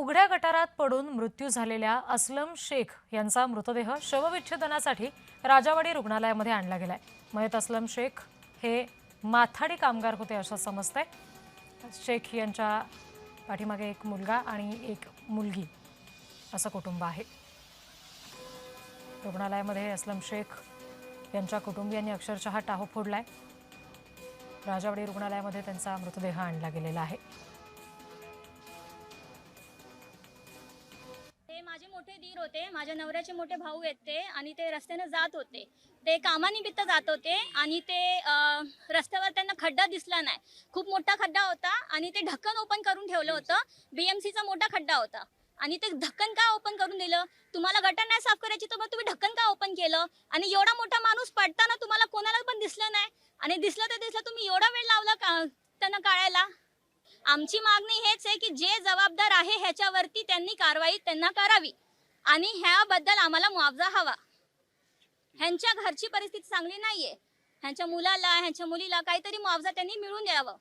उघड्या गटारात पडून मृत्यू झालेल्या अस्लम शेख यांचा मृतदेह शवविच्छेदनासाठी राजावाडी रुग्णालयामध्ये आणला गेलाय। मयत अस्लम शेख हे माथाडी कामगार होते असं समजतंय। शेख यांच्या पाठीमागे एक मुलगा आणि एक मुलगी असं कुटुंब आहे। रुग्णालयामध्ये अस्लम शेख यांच्या कुटुंबियांनी अक्षरशः टाहो फोडलाय। राजावाडी रुग्णालयामध्ये त्यांचा मृतदेह आणला गेलेला आहे। ते माझे मोठे दीर होते, माझ्या नवऱ्याचे मोठे भाऊ आहेत ते, आणि ते रस्त्याने जात होते। ते कामानिमित्त जात होते आणि ते रस्त्यावर त्यांना खड्डा दिसला नाही। खूप मोठा खड्डा होता आणि ते ढक्कन ओपन करून ठेवलं होतं। बीएमसीचा मोठा खड्डा होता आणि ते ढक्कन का ओपन करून दिलं? तुम्हाला गटर नाही साफ करायची तर मग तुम्ही ढक्कन का ओपन केलं? आणि एवढा मोठा माणूस पडताना तुम्हाला कोणाला पण दिसलं नाही, आणि दिसलं तर दिसलं, तुम्ही एवढा वेळ लावला का त्यांना काढायला? आमची मागणी हेच आहे की जे जबाबदार आहे ह्याच्यावरती त्यांनी कारवाई त्यांना करावी आणि ह्याबद्दल आम्हाला मुआवजा हवा। ह्यांच्या घरची परिस्थिती चांगली नाहीये, ह्यांच्या मुलाला ह्यांच्या मुलीला काहीतरी मुआवजा त्यांनी मिळवून द्यावा।